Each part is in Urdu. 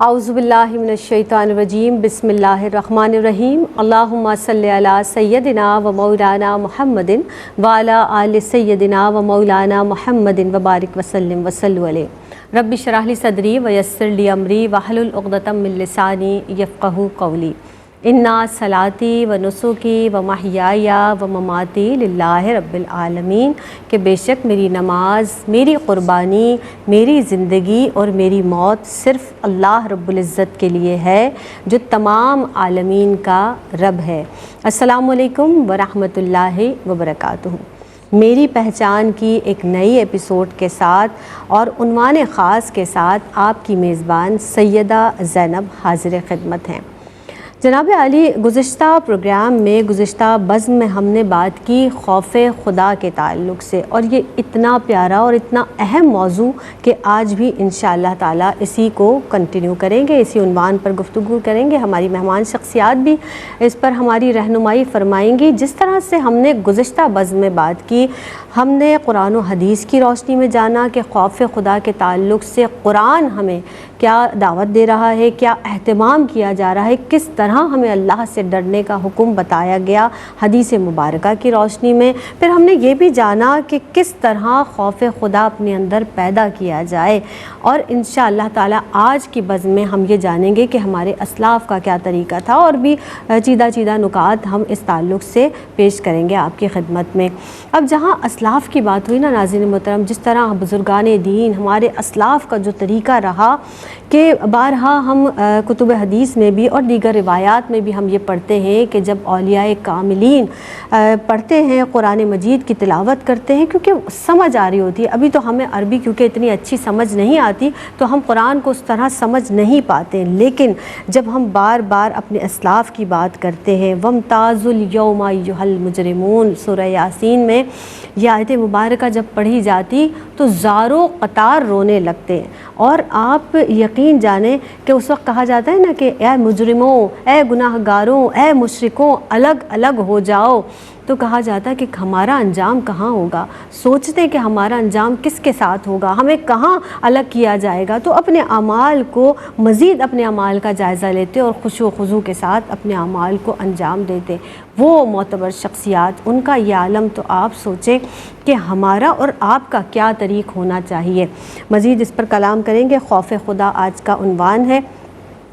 اعوذ باللہ من الشیطان الرجیم بسم اللہ الرحمن الرحیم اللہم صلی علی سیدنا و مولانا محمد وعلی آل سیدنا و مولانا محمد وبارک وسلم وصلوا علیہ رب اشرح لی صدری ویسر لی امری واحلل عقدۃ من لسانی یفقہوا قولی انا صلاتی و نسکی و محیای و مماتی للہ رب العالمین کہ بے شک میری نماز، میری قربانی، میری زندگی اور میری موت صرف اللہ رب العزت کے لیے ہے جو تمام عالمین کا رب ہے۔ السلام علیکم ورحمۃ اللہ وبرکاتہ۔ میری پہچان کی ایک نئی ایپیسوڈ کے ساتھ اور عنوان خاص کے ساتھ آپ کی میزبان سیدہ زینب حاضر خدمت ہیں۔ جناب عالی، گزشتہ پروگرام میں، گزشتہ بزم میں ہم نے بات کی خوف خدا کے تعلق سے، اور یہ اتنا پیارا اور اتنا اہم موضوع کہ آج بھی انشاءاللہ تعالی اسی کو کنٹینیو کریں گے، اسی عنوان پر گفتگو کریں گے۔ ہماری مہمان شخصیات بھی اس پر ہماری رہنمائی فرمائیں گی۔ جس طرح سے ہم نے گزشتہ بزم میں بات کی، ہم نے قرآن و حدیث کی روشنی میں جانا کہ خوف خدا کے تعلق سے قرآن ہمیں کیا دعوت دے رہا ہے، کیا اہتمام کیا جا رہا ہے، کس طرح ہمیں اللہ سے ڈرنے کا حکم بتایا گیا حدیث مبارکہ کی روشنی میں۔ پھر ہم نے یہ بھی جانا کہ کس طرح خوف خدا اپنے اندر پیدا کیا جائے، اور انشاءاللہ تعالی آج کی بزم میں ہم یہ جانیں گے کہ ہمارے اسلاف کا کیا طریقہ تھا، اور بھی چیدہ نکات ہم اس تعلق سے پیش کریں گے آپ کی خدمت میں۔ اب جہاں اسلاف کی بات ہوئی نا ناظرین محترم، جس طرح بزرگان دین، ہمارے اسلاف کا جو طریقہ رہا کہ بارہا ہم کتب حدیث میں بھی اور دیگر روایات میں بھی ہم یہ پڑھتے ہیں کہ جب اولیاء کاملین پڑھتے ہیں، قرآن مجید کی تلاوت کرتے ہیں، کیونکہ سمجھ آ رہی ہوتی ہے۔ ابھی تو ہمیں عربی کیونکہ اتنی اچھی سمجھ نہیں آتی تو ہم قرآن کو اس طرح سمجھ نہیں پاتے، لیکن جب ہم بار بار اپنے اسلاف کی بات کرتے ہیں، وَامْتَازُوا الْيَوْمَ أَيُّهَا الْمُجْرِمُونَ سورہ یاسین میں یہ آیت مبارکہ جب پڑھی جاتی تو زاروں قطار رونے لگتے ہیں، اور آپ یقین جانیں کہ اس وقت کہا جاتا ہے نا کہ اے مجرموں، اے گناہ گاروں، اے مشرکوں، الگ الگ ہو جاؤ، تو کہا جاتا ہے کہ ہمارا انجام کہاں ہوگا، سوچتے کہ ہمارا انجام کس کے ساتھ ہوگا، ہمیں کہاں الگ کیا جائے گا۔ تو اپنے اعمال کو مزید اپنے اعمال کا جائزہ لیتے اور خشوع و خضوع کے ساتھ اپنے اعمال کو انجام دیتے وہ معتبر شخصیات، ان کا یہ عالم تو آپ سوچیں کہ ہمارا اور آپ کا کیا طریق ہونا چاہیے۔ مزید اس پر کلام کریں گے۔ خوف خدا آج کا عنوان ہے۔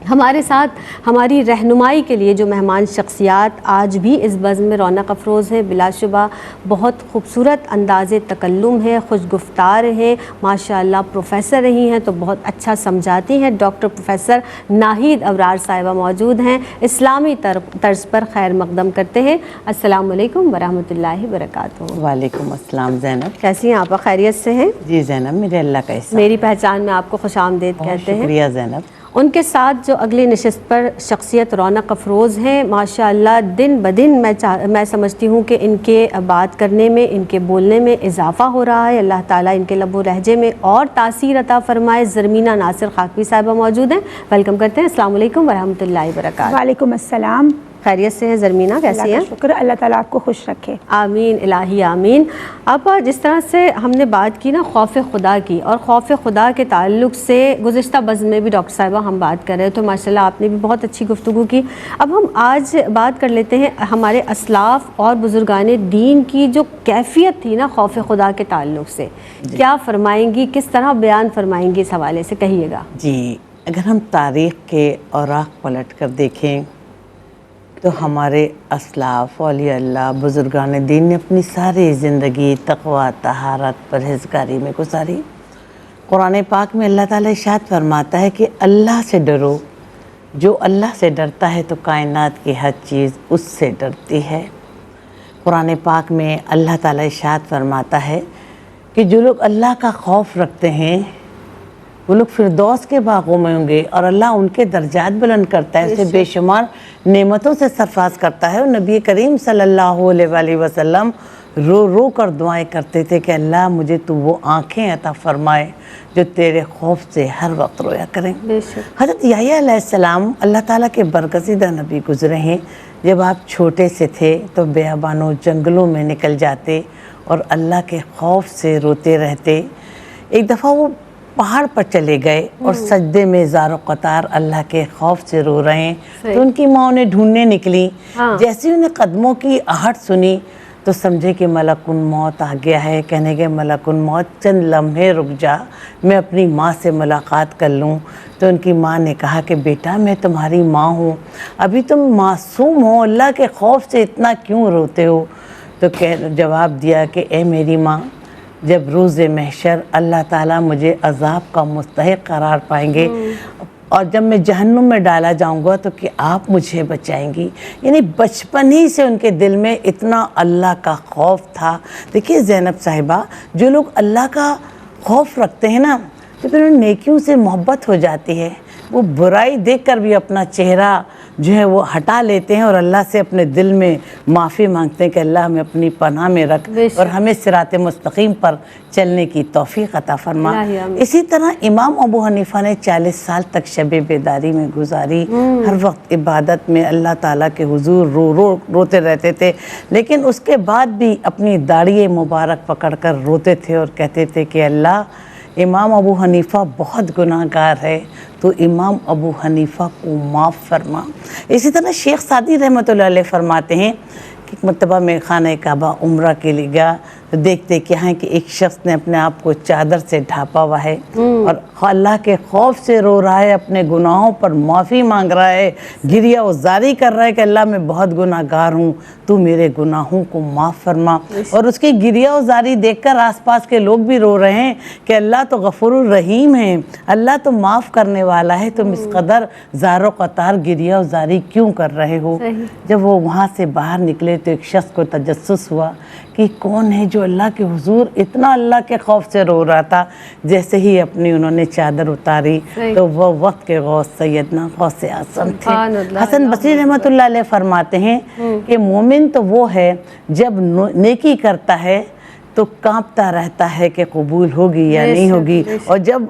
ہمارے ساتھ ہماری رہنمائی کے لیے جو مہمان شخصیات آج بھی اس بزم میں رونق افروز ہیں، بلا شبہ بہت خوبصورت انداز تکلم ہے، خوش گفتار ہیں، ماشاءاللہ پروفیسر رہی ہیں تو بہت اچھا سمجھاتی ہیں۔ ڈاکٹر پروفیسر ناہید ابرار صاحبہ موجود ہیں، اسلامی طرز پر خیر مقدم کرتے ہیں۔ السلام علیکم ورحمۃ اللہ وبرکاتہ۔ وعلیکم السلام زینب، کیسی ہیں آپ؟ خیریت سے ہیں؟ جی زینب، میرے اللہ کا احسان۔ میری پہچان میں آپ کو خوش آمدید کہتے ہیں۔ شکریہ زینب۔ ان کے ساتھ جو اگلی نشست پر شخصیت رونق افروز ہیں، ماشاءاللہ دن بدن میں سمجھتی ہوں کہ ان کے بات کرنے میں، ان کے بولنے میں اضافہ ہو رہا ہے۔ اللہ تعالیٰ ان کے لب و لہجے میں اور تاثیر عطا فرمائے۔ زرمینہ ناصر خاکوی صاحبہ موجود ہیں، ویلکم کرتے ہیں۔ السلام علیکم ورحمۃ اللہ وبرکاتہ۔ وعلیکم السلام۔ خیریت سے ہیں زرمینہ؟ کیسی ہیں؟ شکر، اللہ تعالیٰ آپ کو خوش رکھے۔ آمین الہی آمین۔ اب جس طرح سے ہم نے بات کی نا خوف خدا کی، اور خوف خدا کے تعلق سے گزشتہ بزم میں بھی ڈاکٹر صاحبہ ہم بات کر رہے تو ماشاءاللہ آپ نے بھی بہت اچھی گفتگو کی۔ اب ہم آج بات کر لیتے ہیں ہمارے اسلاف اور بزرگان دین کی جو کیفیت تھی نا خوف خدا کے تعلق سے، کیا فرمائیں گی، کس طرح بیان فرمائیں گی، اس حوالے سے کہیے گا۔ جی، اگر ہم تاریخ کے اوراق پلٹ کر دیکھیں تو ہمارے اسلاف اولیاء اللہ بزرگان دین نے اپنی ساری زندگی تقویٰ، طہارت، پرہیزگاری میں گزاری۔ قرآن پاک میں اللہ تعالیٰ ارشاد فرماتا ہے کہ اللہ سے ڈرو، جو اللہ سے ڈرتا ہے تو کائنات کی ہر چیز اس سے ڈرتی ہے۔ قرآن پاک میں اللہ تعالیٰ ارشاد فرماتا ہے کہ جو لوگ اللہ کا خوف رکھتے ہیں وہ لوگ فردوس کے باغوں میں ہوں گے، اور اللہ ان کے درجات بلند کرتا ہے، اسے بے شمار نعمتوں سے سرفراز کرتا ہے۔ اور نبی کریم صلی اللہ علیہ وآلہ وسلم رو رو کر دعائیں کرتے تھے کہ اللہ مجھے تو وہ آنکھیں عطا فرمائے جو تیرے خوف سے ہر وقت رویا کریں۔ حضرت یحییٰ علیہ السلام اللہ تعالیٰ کے برگزیدہ نبی گزرے ہیں۔ جب آپ چھوٹے سے تھے تو بیابانوں جنگلوں میں نکل جاتے اور اللہ کے خوف سے روتے رہتے۔ ایک دفعہ وہ پہاڑ پر چلے گئے اور سجدے میں زار و قطار اللہ کے خوف سے رو رہے ہیں. تو ان کی ماں انہیں ڈھونڈنے نکلی. جیسے انہیں قدموں کی آہٹ سنی تو سمجھے کہ ملک الموت آ گیا ہے. کہنے گے ملک الموت چند لمحے رک جا, میں اپنی ماں سے ملاقات کر لوں. تو ان کی ماں نے کہا کہ بیٹا میں تمہاری ماں ہوں, ابھی تم معصوم ہو, اللہ کے خوف سے اتنا کیوں روتے ہو؟ تو جواب دیا کہ اے میری ماں, جب روز محشر اللہ تعالیٰ مجھے عذاب کا مستحق قرار پائیں گے اور جب میں جہنم میں ڈالا جاؤں گا تو کہ آپ مجھے بچائیں گی. یعنی بچپن ہی سے ان کے دل میں اتنا اللہ کا خوف تھا. دیکھیے زینب صاحبہ, جو لوگ اللہ کا خوف رکھتے ہیں نا تو پھر ان نیکیوں سے محبت ہو جاتی ہے. وہ برائی دیکھ کر بھی اپنا چہرہ جو ہے وہ ہٹا لیتے ہیں اور اللہ سے اپنے دل میں معافی مانگتے ہیں کہ اللہ ہمیں اپنی پناہ میں رکھ اور ہمیں صراط مستقیم پر چلنے کی توفیق عطا فرما. اسی طرح امام ابو حنیفہ نے 40 سال تک شب بیداری میں گزاری. ہر وقت عبادت میں اللہ تعالیٰ کے حضور روتے رہتے تھے, لیکن اس کے بعد بھی اپنی داڑھی مبارک پکڑ کر روتے تھے اور کہتے تھے کہ اللہ, امام ابو حنیفہ بہت گناہ گار ہے, تو امام ابو حنیفہ کو معاف فرما. اسی طرح شیخ سعدی رحمۃ اللہ علیہ فرماتے ہیں کہ ایک مرتبہ میں خانہ کعبہ عمرہ کے لیے گیا تو دیکھتے کیا ہے کہ ایک شخص نے اپنے آپ کو چادر سے ڈھانپا ہوا ہے اور اللہ کے خوف سے رو رہا ہے, اپنے گناہوں پر معافی مانگ رہا ہے, گریہ وزاری کر رہا ہے کہ اللہ میں بہت گناہ گار ہوں, تو میرے گناہوں کو معاف فرما. اور اس کی گریہ وزاری دیکھ کر آس پاس کے لوگ بھی رو رہے ہیں کہ اللہ تو غفور الرحیم ہے, اللہ تو معاف کرنے والا ہے, تم اس قدر زار و قطار گریہ وزاری کیوں کر رہے ہو؟ جب وہ وہاں سے باہر نکلے تو ایک شخص کو تجسس ہوا کہ کون ہے جو اللہ کے حضور اتنا اللہ کے خوف سے رو رہا تھا. جیسے ہی اپنی انہوں نے چادر اتاری تو وہ وقت کے غوث سیدنا غوث اعظم تھے. حسن بصری رحمۃ اللہ علیہ فرماتے ہیں کہ مومن تو وہ ہے جب نیکی کرتا ہے تو کانپتا رہتا ہے کہ قبول ہوگی یا نہیں ہوگی, اور جب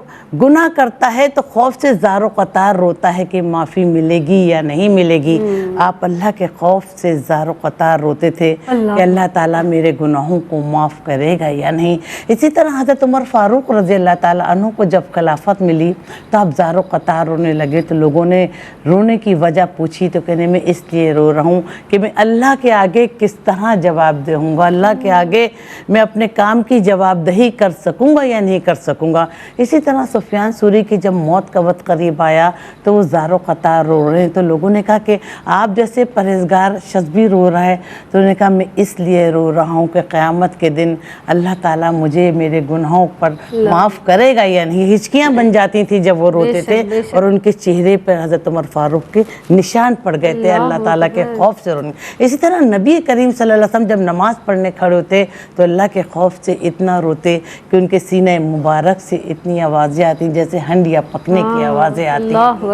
گناہ کرتا ہے تو خوف سے زار و قطار روتا ہے کہ معافی ملے گی یا نہیں ملے گی. آپ اللہ کے خوف سے زار و قطار روتے تھے کہ اللہ تعالیٰ میرے گناہوں کو معاف کرے گا یا نہیں. اسی طرح حضرت عمر فاروق رضی اللہ تعالیٰ عنہ کو جب خلافت ملی تو آپ زار و قطار رونے لگے. تو لوگوں نے رونے کی وجہ پوچھی تو کہنے میں اس لیے رو رہا ہوں کہ میں اللہ کے آگے کس طرح جواب دوں گا, اللہ کے آگے میں اپنے کام کی جواب دہی کر سکوں گا یا نہیں کر سکوں گا. اسی طرح سفیان ثوری کی جب موت کا وقت قریب آیا تو وہ زار و قطار رو رہے ہیں. تو لوگوں نے کہا کہ آپ جیسے پرہیزگار شخص بھی رو رہا ہے. تو انہوں نے کہا میں اس لیے رو رہا ہوں کہ قیامت کے دن اللہ تعالیٰ مجھے میرے گناہوں پر معاف کرے گا یا نہیں. ہچکیاں بن جاتی تھیں جب وہ روتے تھے اور ان کے چہرے پر حضرت عمر فاروق کے نشان پڑ گئے تھے اللہ تعالیٰ کے خوف سے رونے. اسی طرح نبی کریم صلی اللہ علیہ وسلم جب نماز پڑھنے کھڑے ہوتے تو اللہ کے خوف سے اتنا روتے کہ ان کے سینہ مبارک سے اتنی آوازیں آتی جیسے ہنڈیا پکنے کی آوازیں آتی.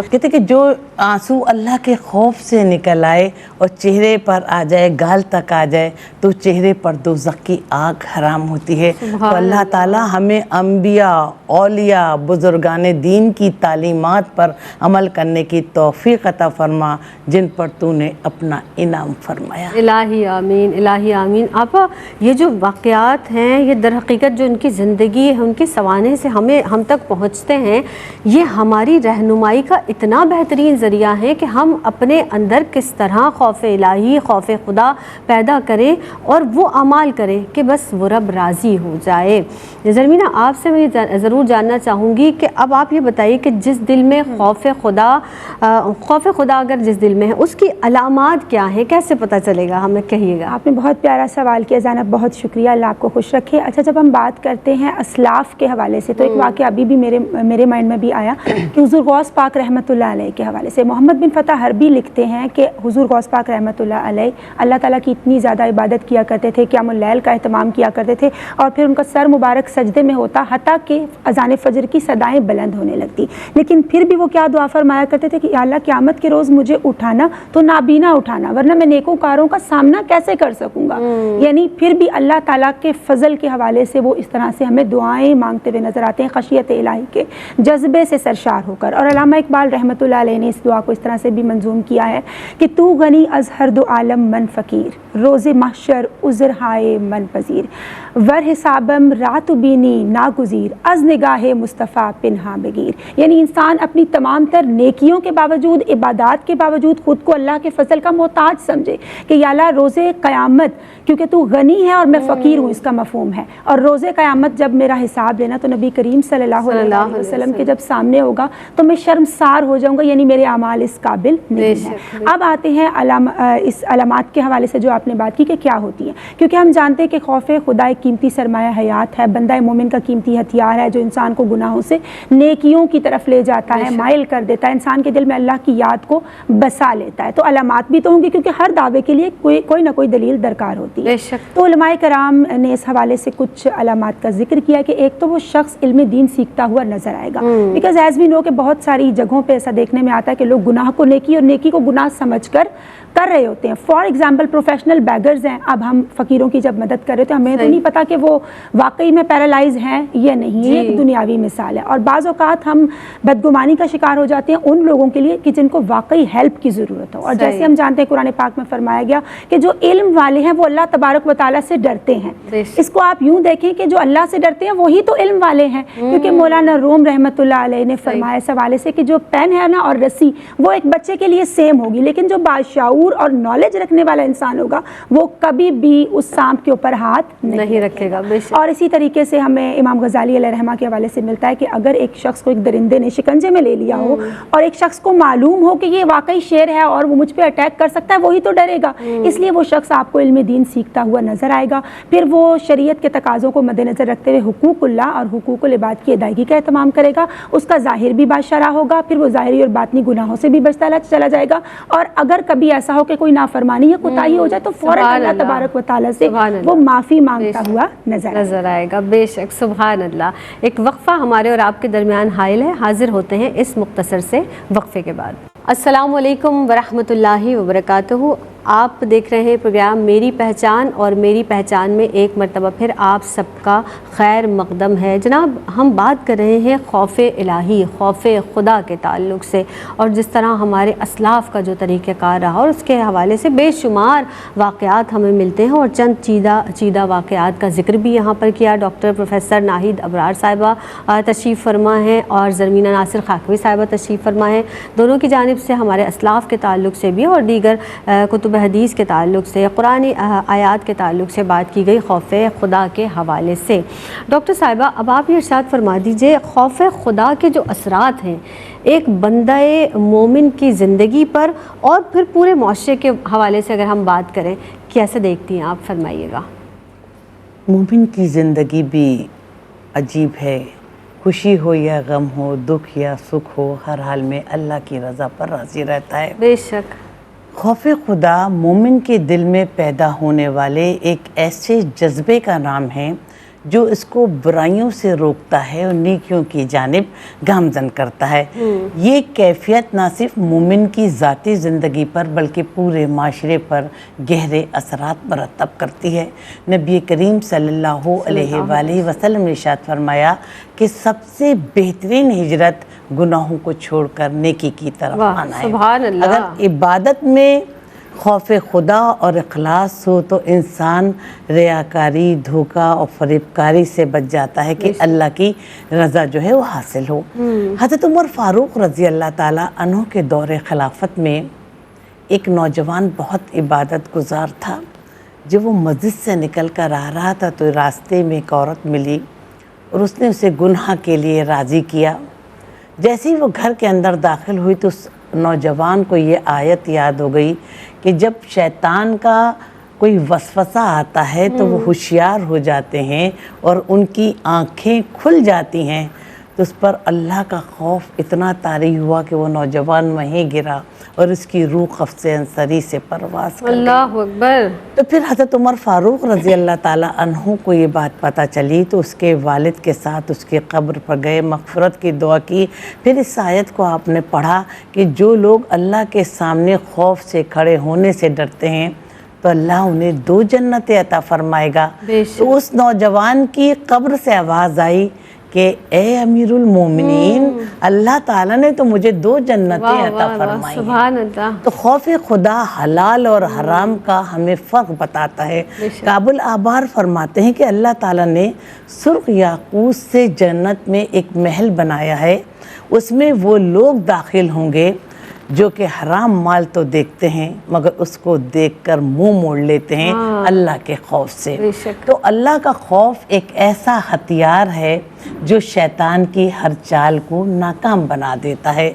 کہتے کہ جو آنسو اللہ کے خوف سے نکل آئے اور چہرے پر آ جائے, گال تک آ جائے, تو چہرے پر دوزخ کی آگ حرام ہوتی ہے. تو اللہ تعالیٰ ہمیں انبیاء, اولیاء, بزرگان دین کی تعلیمات پر عمل کرنے کی توفیق عطا فرما جن پر تو نے اپنا انعام فرمایا. الہی آمین, الہی آمین. آپا یہ جو واقعات ہیں یہ در حقیقت جو ان کی زندگی ہے ان کے سوانح سے ہم تک پہنچتے ہیں, یہ ہماری رہنمائی کا اتنا بہترین ذریعہ ہے کہ ہم اپنے اندر کس طرح خوف الہی, خوف خدا پیدا کریں اور وہ اعمال کریں کہ بس وہ رب راضی ہو جائے. زرمینہ آپ سے میں ضرور جاننا چاہوں گی کہ اب آپ یہ بتائیے کہ جس دل میں خوف خدا اگر جس دل میں ہے اس کی علامات کیا ہیں, کیسے پتہ چلے گا, ہمیں کہیے گا. آپ نے بہت پیارا سوال کیا زینب, بہت شکریہ, اللہ آپ کو خوش رکھے. اچھا, جب ہم بات کرتے ہیں اسلاف کے حوالے سے تو ایک واقعہ ابھی بھی میرے مائنڈ میں بھی آیا کہ حضور غوث پاک رحمۃ اللہ علیہ کے حوالے سے محمد بن فتح حربی لکھتے ہیں کہ حضور غوث پاک رحمۃ اللہ علیہ اللہ تعالیٰ کی اتنی زیادہ عبادت کیا کرتے تھے, قیام اللیل کا اہتمام کیا کرتے تھے, اور پھر ان کا سر مبارک سجدے میں ہوتا حتیٰ کہ اذان فجر کی صدائیں بلند ہونے لگتی, لیکن پھر بھی وہ کیا دعا فرمایا کرتے تھے کہ یا اللہ قیامت کے روز مجھے اٹھانا تو نابینا اٹھانا, ورنہ میں نیکوکاروں کا سامنا کیسے کر سکوں گا. یعنی پھر بھی اللہ تعالیٰ کے فضل کے حوالے سے وہ اس طرح سے ہمیں دعائیں مانگتے ہوئے نظر آتے ہیں خشیت الہی کے جذبے سے سرشار ہو کر. اور علامہ اقبال رحمۃ اللہ علیہ نے اس دعا کو اس طرح سے بھی منظوم کیا ہے کہ تو غنی از ہر دو عالم من فقیر روز محشر عذر ہائے من پذیر ور حسابم رات بینی ناگزیر از نگاہ مصطفیٰ پنہا بگیر. یعنی انسان اپنی تمام تر نیکیوں کے باوجود عبادات کے باوجود خود کو اللہ کے فضل کا محتاج سمجھے کہ یا اللہ روز قیامت کیونکہ تو غنی ہے اور میں فقیر ہوں, اس کا مفہوم ہے, اور روز قیامت جب میرا حساب لینا تو نبی کریم صلی اللہ علیہ وسلم کے جب سامنے ہوگا تو میں شرمسار ہو جاؤں گا, یعنی میرے اعمال اس قابل نہیں ہیں. اب آتے ہیں اس علامات کے حوالے سے جو آپ نے بات کی کہ کیا ہوتی ہیں, کیونکہ ہم جانتے ہیں کہ خوف خدا ایک قیمتی سرمایہ حیات ہے, بندہ مومن کا قیمتی ہتھیار ہے جو انسان کو گناہوں سے نیکیوں کی طرف لے جاتا ہے, مائل کر دیتا ہے, انسان کے دل میں اللہ کی یاد کو بسا لیتا ہے. تو علامات بھی تو ہوں گی کیونکہ ہر دعوے کے لیے کوئی نہ کوئی دلیل درکار ہوتی ہے. تو علماء کرام نے اس حوالے سے کچھ علامات کا ذکر کیا کہ ایک تو وہ شخص علم دین سیکھتا ہوا نظر آئے گا, بیکاز ایز وی نو کہ بہت ساری جگہوں پہ ایسا دیکھنے میں آتا ہے کہ لوگ گناہ کو نیکی اور نیکی کو گناہ سمجھ کر رہے ہوتے ہیں. فار ایگزامپل پروفیشنل بیگرز ہیں, اب ہم فقیروں کی جب مدد کر رہے تھے ہمیں تو نہیں پتا کہ وہ واقعی میں پیرالائز ہیں یا نہیں, یہ ایک دنیاوی مثال ہے. اور بعض اوقات ہم بدگمانی کا شکار ہو جاتے ہیں ان لوگوں کے لیے کہ جن کو واقعی ہیلپ کی ضرورت ہو. اور جیسے ہم جانتے ہیں قرآن پاک میں فرمایا گیا کہ جو علم والے ہیں وہ اللہ تبارک و تعالیٰ سے ڈرتے ہیں. اس کو آپ یوں دیکھیں کہ جو اللہ سے ڈرتے ہیں وہی تو علم والے ہیں, کیونکہ مولانا روم رحمۃ اللہ علیہ نے فرمایا اس حوالے سے کہ جو پین ہے نا اور رسی وہ ایک بچے کے لیے سیم ہوگی, لیکن جو بادشاہ اور نالج رکھنے والا انسان ہوگا وہ کبھی بھی اس سانپ کے اوپر ہاتھ نہیں رکھے گا. اور اسی طریقے سے ہمیں امام غزالی علیہ رحمہ کے حوالے سے ملتا ہے کہ اگر ایک شخص کو ایک درندے نے شکنجے میں لے لیا ہو اور ایک شخص کو معلوم ہو کہ یہ واقعی شیر ہے اور وہ مجھ پہ اٹیک کر سکتا ہے, وہی تو ڈرے گا. اس لیے وہ شخص آپ کو علم دین سیکھتا ہوا نظر آئے گا. پھر وہ شریعت کے تقاضوں کو مد نظر رکھتے ہوئے حقوق اللہ اور حقوق العباد کی ادائیگی کا اہتمام کرے گا. اس کا ظاہر بھی باشرح ہوگا, پھر وہ ظاہری اور باطنی گناہوں سے بھی بچتا چلا جائے گا. اور اگر کبھی ایسا ہو کہ کوئی نافرمانی یا کوتاہی ہو جائے تو فوراً اللہ تبارک و تعالیٰ سے وہ معافی مانگتا ہوا نظر آئے گا. بے شک, سبحان اللہ. ایک وقفہ ہمارے اور آپ کے درمیان حائل ہے, حاضر ہوتے ہیں اس مختصر سے وقفے کے بعد. السلام علیکم ورحمۃ اللہ وبرکاتہ. آپ دیکھ رہے ہیں پروگرام میری پہچان, اور میری پہچان میں ایک مرتبہ پھر آپ سب کا خیر مقدم ہے. جناب, ہم بات کر رہے ہیں خوف الہی, خوف خدا کے تعلق سے, اور جس طرح ہمارے اسلاف کا جو طریقہ کار رہا اور اس کے حوالے سے بے شمار واقعات ہمیں ملتے ہیں, اور چند چیدہ واقعات کا ذکر بھی یہاں پر کیا. ڈاکٹر پروفیسر ناہید ابرار صاحبہ تشریف فرما ہیں اور زرمینہ ناصر خاکوی صاحبہ تشریف فرما ہیں. دونوں کی جانب سے ہمارے اسلاف کے تعلق سے بھی اور دیگر کتب حدیث کے تعلق سے, قرآن آیات کے تعلق سے بات کی گئی خوف خدا کے حوالے سے. ڈاکٹر صاحبہ, اب آپ یہ ارشاد فرما دیجئے, خوف خدا کے جو اثرات ہیں ایک بندہ مومن کی زندگی پر اور پھر پورے معاشرے کے حوالے سے اگر ہم بات کریں, کیسے دیکھتی ہیں آپ, فرمائیے گا. مومن کی زندگی بھی عجیب ہے, خوشی ہو یا غم ہو, دکھ یا سکھ ہو, ہر حال میں اللہ کی رضا پر راضی رہتا ہے. بے شک. خوف خدا مومن کے دل میں پیدا ہونے والے ایک ایسے جذبے کا نام ہے جو اس کو برائیوں سے روکتا ہے اور نیکیوں کی جانب گامزن کرتا ہے. یہ کیفیت نہ صرف مومن کی ذاتی زندگی پر بلکہ پورے معاشرے پر گہرے اثرات مرتب کرتی ہے. نبی کریم صلی اللہ علیہ وآلہ وسلم نے ارشاد فرمایا کہ سب سے بہترین ہجرت گناہوں کو چھوڑ کر نیکی کی طرف آنا ہے. سبحان اللہ. اگر عبادت میں خوف خدا اور اخلاص ہو تو انسان ریاکاری, دھوکہ اور فریبکاری سے بچ جاتا ہے کہ اللہ کی رضا جو ہے وہ حاصل ہو. حضرت عمر فاروق رضی اللہ تعالیٰ عنہ کے دور خلافت میں ایک نوجوان بہت عبادت گزار تھا. جب وہ مسجد سے نکل کر آ رہا تھا تو راستے میں ایک عورت ملی اور اس نے اسے گناہ کے لیے راضی کیا. جیسے ہی وہ گھر کے اندر داخل ہوئی تو اس نوجوان کو یہ آیت یاد ہو گئی کہ جب شیطان کا کوئی وسوسہ آتا ہے تو وہ ہوشیار ہو جاتے ہیں اور ان کی آنکھیں کھل جاتی ہیں. تو اس پر اللہ کا خوف اتنا طاری ہوا کہ وہ نوجوان وہیں گرا اور اس کی روح قفز انصری سے پرواز کر گئی. اللہ اکبر. تو پھر حضرت عمر فاروق رضی اللہ تعالیٰ عنہ کو یہ بات پتہ چلی تو اس کے والد کے ساتھ اس کی قبر پر گئے, مغفرت کی دعا کی. پھر اس آیت کو آپ نے پڑھا کہ جو لوگ اللہ کے سامنے خوف سے کھڑے ہونے سے ڈرتے ہیں تو اللہ انہیں 2 جنتیں عطا فرمائے گا۔ بے شک۔ تو اس نوجوان کی قبر سے آواز آئی کہ اے امیر المومنین، اللہ تعالیٰ نے تو مجھے 2 جنتیں عطا فرمائی ہیں۔ سبحان اللہ۔ تو خوف خدا حلال اور حرام کا ہمیں فرق بتاتا ہے۔ کابل آبار فرماتے ہیں کہ اللہ تعالیٰ نے سرخ یاقوت سے جنت میں ایک محل بنایا ہے، اس میں وہ لوگ داخل ہوں گے جو کہ حرام مال تو دیکھتے ہیں مگر اس کو دیکھ کر منہ موڑ لیتے ہیں اللہ کے خوف سے۔ بے شک۔ تو اللہ کا خوف ایک ایسا ہتھیار ہے جو شیطان کی ہر چال کو ناکام بنا دیتا ہے۔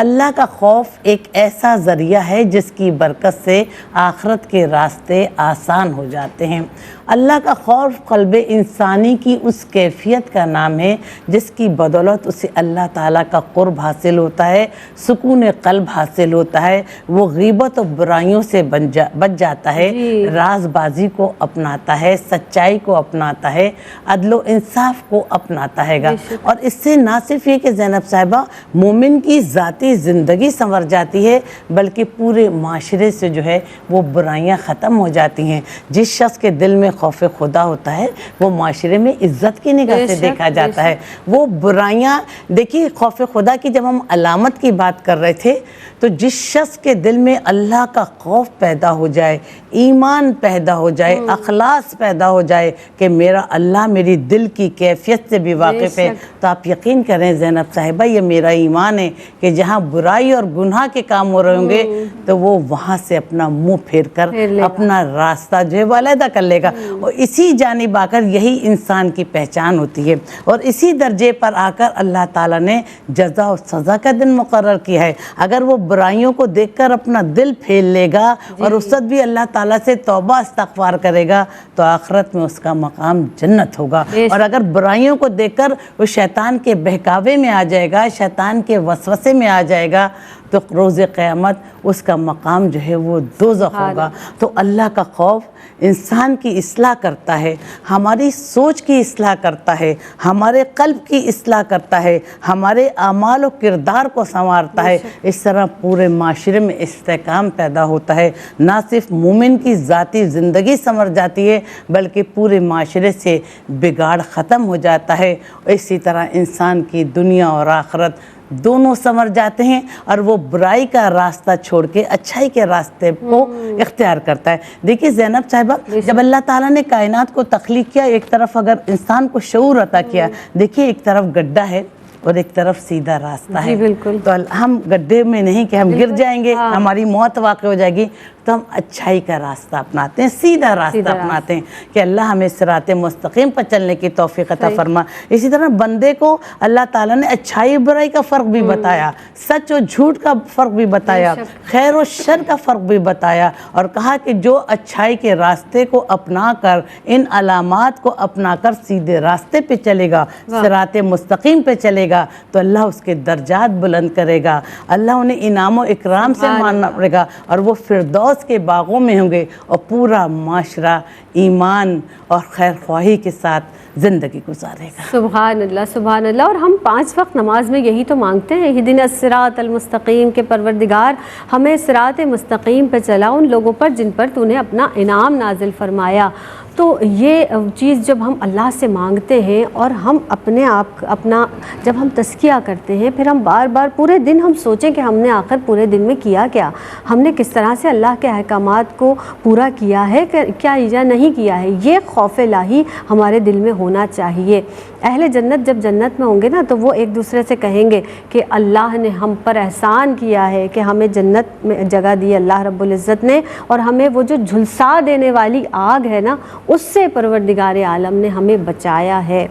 اللہ کا خوف ایک ایسا ذریعہ ہے جس کی برکت سے آخرت کے راستے آسان ہو جاتے ہیں۔ اللہ کا خوف قلب انسانی کی اس کیفیت کا نام ہے جس کی بدولت اسے اللہ تعالیٰ کا قرب حاصل ہوتا ہے، سکون قلب حاصل ہوتا ہے، وہ غیبت و برائیوں سے بچ جاتا ہے، راز بازی کو اپناتا ہے، سچائی کو اپناتا ہے، عدل و انصاف کو اپناتا ہے گا۔ اور اس سے نہ صرف یہ کہ زینب صاحبہ مومن کی ذاتی زندگی سنور جاتی ہے بلکہ پورے معاشرے سے جو ہے وہ برائیاں ختم ہو جاتی ہیں۔ جس شخص کے دل میں خوف خدا ہوتا ہے وہ معاشرے میں عزت کی نگاہ سے دیکھا جاتا ہے۔ وہ برائیاں دیکھیے، خوف خدا کی جب ہم علامت کی بات کر رہے تھے تو جس شخص کے دل میں اللہ کا خوف پیدا ہو جائے، ایمان پیدا ہو جائے، اخلاص پیدا ہو جائے کہ میرا اللہ میری دل کی کیفیت سے بھی واقف ہے، تو آپ یقین کریں زینب صاحبہ یہ میرا ایمان ہے کہ جہاں برائی اور گناہ کے کام ہو رہے ہوں گے تو وہ وہاں سے اپنا منہ پھیر کر اپنا راستہ جو ہے وہ علیحدہ کر لے گا، اور اسی جانب آ کر یہی انسان کی پہچان ہوتی ہے۔ اور اسی درجے پر آ کر اللہ تعالیٰ نے جزا و سزا کا دن مقرر کیا ہے۔ اگر وہ برائیوں کو دیکھ کر اپنا دل پھیل لے گا اور اس وقت بھی اللہ تعالیٰ سے توبہ استغفار کرے گا تو آخرت میں اس کا مقام جنت ہوگا۔ اور اگر برائیوں کو دیکھ کر وہ شیطان کے بہکاوے میں آ جائے گا، شیطان کے وسوسے میں آ جائے گا تو روز قیامت اس کا مقام جو ہے وہ دوزخ ہوگا۔ تو اللہ کا خوف انسان کی اصلاح کرتا ہے، ہماری سوچ کی اصلاح کرتا ہے، ہمارے قلب کی اصلاح کرتا ہے، ہمارے اعمال و کردار کو سنوارتا ہے۔ اس طرح پورے معاشرے میں استحکام پیدا ہوتا ہے، نہ صرف مومن کی ذاتی زندگی سنور جاتی ہے بلکہ پورے معاشرے سے بگاڑ ختم ہو جاتا ہے۔ اسی طرح انسان کی دنیا اور آخرت دونوں سنور جاتے ہیں اور وہ برائی کا راستہ چھوڑ کے اچھائی کے راستے کو اختیار کرتا ہے۔ دیکھیے زینب صاحبہ، جب اللہ تعالیٰ نے کائنات کو تخلیق کیا، ایک طرف اگر انسان کو شعور عطا کیا، دیکھیے ایک طرف گڈھا ہے اور ایک طرف سیدھا راستہ ہے، تو ہم گڈھے میں نہیں کہ ہم گر جائیں گے، ہماری موت واقع ہو جائے گی، تو ہم اچھائی کا راستہ اپناتے ہیں، سیدھا راستہ اپناتے ہیں کہ اللہ ہمیں صراط مستقیم پر چلنے کی توفیق عطا فرما۔ اسی طرح بندے کو اللہ تعالیٰ نے اچھائی برائی کا فرق بھی بتایا، سچ و جھوٹ کا فرق بھی بتایا، خیر و شر کا فرق بھی بتایا، اور کہا کہ جو اچھائی کے راستے کو اپنا کر، ان علامات کو اپنا کر سیدھے راستے پہ چلے گا، صراط مستقیم پہ چلے گا تو اللہ اس کے درجات بلند کرے گا، اللہ انہیں انعام و اکرام سے ماننا پڑے گا، اور وہ فردوس کے باغوں میں ہوں گے، اور پورا معاشرہ ایمان اور خیر خواہی کے ساتھ زندگی گزارے گا۔ سبحان اللہ، سبحان اللہ۔ اور ہم 5 وقت نماز میں یہی تو مانگتے ہیں، اہدنا الصراط المستقیم، کے پروردگار ہمیں صراط مستقیم پہ چلا ان لوگوں پر جن پر تو نے اپنا انعام نازل فرمایا۔ تو یہ چیز جب ہم اللہ سے مانگتے ہیں اور ہم اپنے آپ اپنا جب ہم تزکیہ کرتے ہیں، پھر ہم بار بار پورے دن ہم سوچیں کہ ہم نے آخر پورے دن میں کیا کیا، ہم نے کس طرح سے اللہ کے احکامات کو پورا کیا ہے کیا یا نہیں کیا ہے، یہ خوف الہی ہمارے دل میں ہونا چاہیے۔ اہل جنت جب جنت میں ہوں گے نا تو وہ ایک دوسرے سے کہیں گے کہ اللہ نے ہم پر احسان کیا ہے کہ ہمیں جنت میں جگہ دی اللہ رب العزت نے، اور ہمیں وہ جو جھلسا دینے والی آگ ہے نا اس سے پروردگار عالم نے ہمیں بچایا ہے۔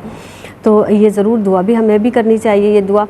تو یہ ضرور دعا بھی ہمیں بھی کرنی چاہیے، یہ دعا۔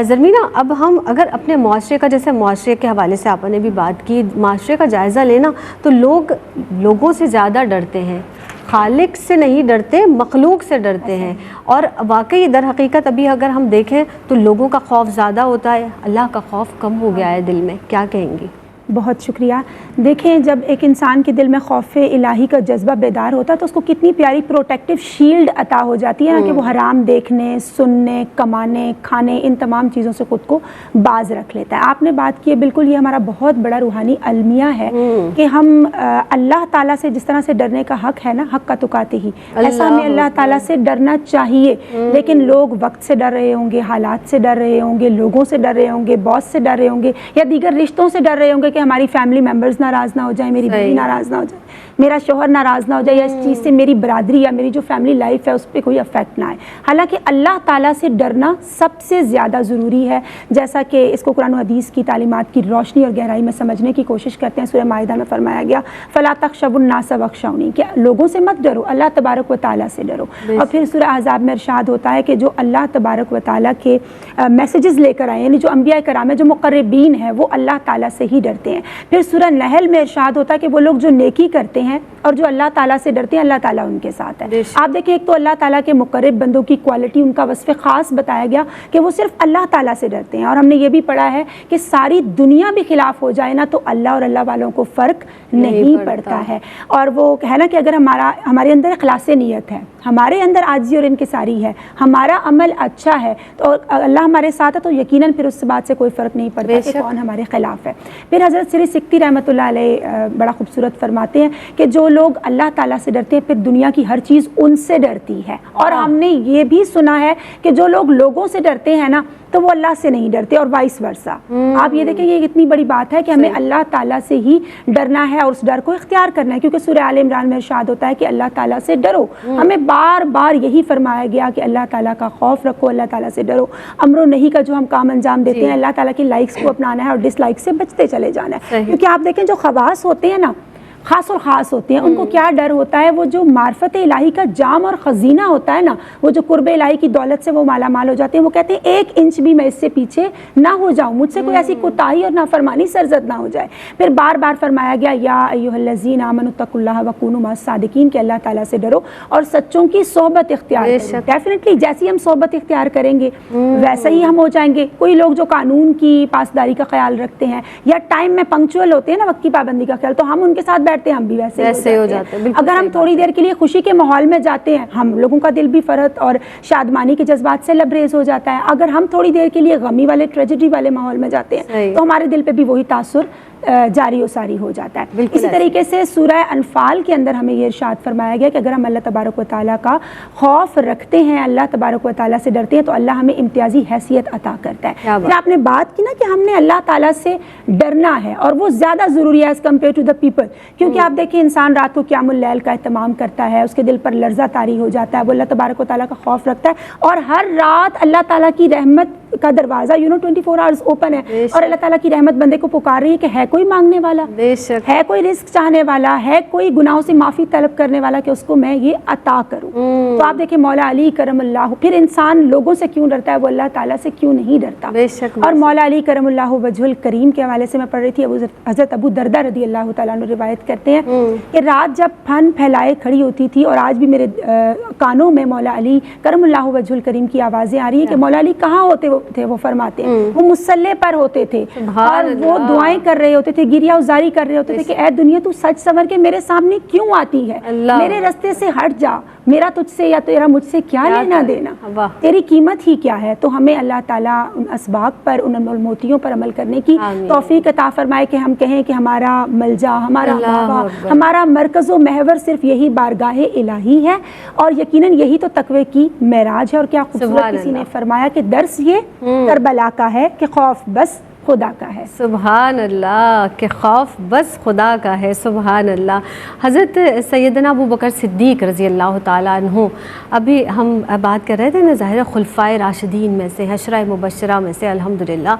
زرمینہ، اب ہم اگر اپنے معاشرے کا، جیسے معاشرے کے حوالے سے آپ نے بھی بات کی، معاشرے کا جائزہ لینا تو لوگوں سے زیادہ ڈرتے ہیں، خالق سے نہیں ڈرتے، مخلوق سے ڈرتے ہیں، اور واقعی در حقیقت ابھی اگر ہم دیکھیں تو لوگوں کا خوف زیادہ ہوتا ہے، اللہ کا خوف کم ہو گیا ہے دل میں، کیا کہیں گی؟ بہت شکریہ. دیکھیں جب ایک انسان کے دل میں خوف الہی کا جذبہ بیدار ہوتا ہے تو اس کو کتنی پیاری پروٹیکٹیو شیلڈ عطا ہو جاتی ہے نا کہ وہ حرام دیکھنے، سننے، کمانے، کھانے، ان تمام چیزوں سے خود کو باز رکھ لیتا ہے. آپ نے بات کی ہے، بالکل یہ ہمارا بہت بڑا روحانی المیہ ہے کہ ہم اللہ تعالیٰ سے جس طرح سے ڈرنے کا حق ہے نا، حق کا تقاتے ہی، ایسا ہمیں اللہ تعالیٰ سے ڈرنا چاہیے. لیکن لوگ وقت سے ڈر رہے ہوں گے، حالات سے ڈر رہے ہوں گے، لوگوں سے ڈر رہے ہوں گے، باس سے ڈر رہے ہوں گے، یا دیگر رشتوں سے ڈر رہے ہوں گے کہ ہماری فیملی ممبرز ناراض نہ ہو جائیں، میری بیوی ناراض نہ ہو جائے، میرا شوہر ناراض نہ ہو جائے، یا اس چیز سے میری برادری یا میری جو فیملی لائف ہے اس پہ کوئی افیکٹ نہ آئے. حالانکہ اللہ تعالیٰ سے ڈرنا سب سے زیادہ ضروری ہے، جیسا کہ اس کو قرآن و حدیث کی تعلیمات کی روشنی اور گہرائی میں سمجھنے کی کوشش کرتے ہیں. سورہ مائدہ میں فرمایا گیا فَلَا تَخْشَوُا النَّاسَ وَاخْشَوْنِی، کہ لوگوں سے مت ڈرو، اللہ تبارک و تعالیٰ سے ڈرو. اور پھر سورہ احزاب میں ارشاد ہوتا ہے کہ جو اللہ تبارک و تعالیٰ کے میسیجز لے کر آئے، یعنی جو انبیاء کرام ہیں، جو مقربین ہیں، وہ اللہ تعالیٰ سے ہی ڈرتے ہیں. پھر سورہ نحل میں ارشاد ہوتا ہے کہ وہ لوگ جو نیکی کرتے ہیں اور جو اللہ تعالیٰ سے ڈرتے ہیں، اللہ تعالیٰ ان کے ساتھ ہے. آپ دیکھیں ایک تو اللہ تعالیٰ کے مقرب بندوں کی کوالٹی، ان کا وصف خاص بتایا گیا کہ وہ صرف اللہ تعالیٰ سے ڈرتے ہیں. اور ہم نے یہ بھی پڑھا ہے کہ ساری دنیا بھی خلاف ہو جائے نا تو اللہ اور اللہ والوں کو فرق نہیں پڑتا ہے. اور وہ ہے نا کہ اگر ہمارے اندر اخلاص نیت ہے، ہمارے اندر عاجزی اور انکساری ہے، ہمارا عمل اچھا ہے تو اللہ ہمارے ساتھ ہے، تو یقیناً پھر اس بات سے کوئی فرق نہیں پڑتا کہ کون ہمارے خلاف ہے. پھر حضرت سری سکتی رحمۃ اللہ علیہ بڑا خوبصورت فرماتے ہیں کہ جو لوگ اللہ تعالیٰ سے ڈرتے ہیں پھر دنیا کی ہر چیز ان سے ڈرتی ہے. اور ہم نے یہ بھی سنا ہے کہ جو لوگ لوگوں سے ڈرتے ہیں نا تو وہ اللہ سے نہیں ڈرتے، اور وائس ورسا. آپ یہ دیکھیں یہ اتنی بڑی بات ہے کہ ہمیں اللہ تعالیٰ سے ہی ڈرنا ہے اور اس ڈر کو اختیار کرنا ہے، کیونکہ سورہ آل عمران میں ارشاد ہوتا ہے کہ اللہ تعالیٰ سے ڈرو. ہمیں بار بار یہی فرمایا گیا کہ اللہ تعالیٰ کا خوف رکھو، اللہ تعالیٰ سے ڈرو. امر و نہیں کا جو ہم کام انجام دیتے ہیں، اللہ تعالیٰ کی لائکس کو اپنانا ہے اور ڈس لائک سے بچتے چلے جانا ہے. کیونکہ آپ دیکھیں جو خواص ہوتے ہیں نا، خاص اور خاص ہوتے ہیں، ان کو کیا ڈر ہوتا ہے؟ وہ جو معرفت الہی کا جام اور خزینہ ہوتا ہے نا، وہ جو قرب الہی کی دولت سے وہ مالا مال ہو جاتے ہیں، وہ کہتے ہیں 1 انچ بھی میں اس سے پیچھے نہ ہو جاؤں، مجھ سے کوئی ایسی کوتاہی اور نافرمانی سرزد نہ ہو جائے. پھر بار بار فرمایا گیا یا ایھا الذین آمنوا اتقوا اللہ وکونوا مع الصادقین، کہ اللہ تعالیٰ سے ڈرو اور سچوں کی صحبت اختیار کرو. ڈیفینیٹلی جیسی ہم صحبت اختیار کریں گے ویسے ہی ہم ہو جائیں گے. کوئی لوگ جو قانون کی پاسداری کا خیال رکھتے ہیں یا ٹائم میں پنکچوئل ہوتے ہیں نا، وقت کی پابندی کا خیال، تو ہم ان کے ساتھ بیٹھتے ہیں، ہم بھی ویسے ہو جاتے ہیں. اگر ہم تھوڑی دیر کے لیے خوشی کے ماحول میں جاتے ہیں، ہم لوگوں کا دل بھی فرحت اور شادمانی کے جذبات سے لبریز ہو جاتا ہے. اگر ہم تھوڑی دیر کے لیے غمی والے ٹریجڈی والے ماحول میں جاتے ہیں تو ہمارے دل پہ بھی وہی تاثر جاری و ساری ہو جاتا ہے. اسی طریقے سے سورہ انفال کے اندر ہمیں یہ ارشاد فرمایا گیا کہ اگر ہم اللہ تبارک و تعالیٰ کا خوف رکھتے ہیں، اللہ تبارک و تعالیٰ سے ڈرتے ہیں، تو اللہ ہمیں امتیازی حیثیت عطا کرتا ہے. پھر آپ نے بات کی نا کہ ہم نے اللہ تعالیٰ سے ڈرنا ہے اور وہ زیادہ ضروری ہے as compare to the people. کیونکہ آپ دیکھیں انسان رات کو قیام اللیل کا اہتمام کرتا ہے، اس کے دل پر لرزہ طاری ہو جاتا ہے، وہ اللہ تبارک و تعالیٰ کا خوف رکھتا ہے، اور ہر رات اللہ تعالیٰ کی رحمت کا دروازہ 24 آورز اوپن ہے، اور اللہ تعالیٰ کی رحمت بندے کو پکار رہی ہے کہ ہے کوئی مانگنے والا، ہے کوئی رزق چاہنے والا، ہے کوئی گناہوں سے معافی طلب کرنے والا کہ اس کو میں یہ عطا کروں. تو آپ دیکھیں مولا علی کرم اللہ، پھر انسان لوگوں سے کیوں ڈرتا ہے، وہ اللہ تعالیٰ سے کیوں نہیں ڈرتا. اور مولا علی کرم اللہ وجہ الکریم کے حوالے سے میں پڑھ رہی تھی، حضرت ابو دردہ رضی اللہ تعالیٰ عنہ روایت کرتے ہیں کہ رات جب پھن پھیلائے کھڑی ہوتی تھی، اور آج بھی میرے کانوں میں مولا علی کرم اللہ وجہ الکریم کی آوازیں آ رہی ہیں کہ مولا علی کہاں ہوتے تھے، وہ فرماتے ہیں وہ مصلے پر ہوتے تھے اور وہ دعائیں کر رہے ہوتے تھے، گریہ ازاری کر رہے ہوتے تھے کہ اے دنیا تو سچ سنور کے میرے سامنے کیوں آتی ہے، میرے رستے سے ہٹ جا، میرا تجھ سے یا تیرا مجھ سے کیا لینا دینا، تیری قیمت ہی کیا ہے. تو ہمیں اللہ تعالیٰ ان اسباق پر، ان موتیوں پر عمل کرنے کی توفیق عطا فرمائے کہ ہم کہیں کہ ہمارا ملجا، ہمارا ماوا، ہمارا مرکز و محور صرف یہی بارگاہ الہی ہے، اور یقیناً یہی تو تقوی کی معراج ہے. اور کیا خوبصورت کسی نے فرمایا کہ درس یہ کربلا کا ہے کہ خوف بس خدا کا ہے. سبحان اللہ، کہ خوف بس خدا کا ہے. سبحان اللہ. حضرت سیدنا ابو بکر صدیق رضی اللہ تعالیٰ عنہ، ابھی ہم بات کر رہے تھے نا ظاہر خلفائے راشدین میں سے، عشرہ مبشرہ میں سے، الحمدللہ.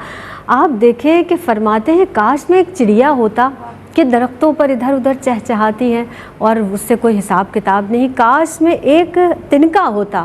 آپ دیکھیں کہ فرماتے ہیں کاش میں ایک چڑیا ہوتا کہ درختوں پر ادھر ادھر چہچہاتی ہیں اور اس سے کوئی حساب کتاب نہیں. کاش میں ایک تنکا ہوتا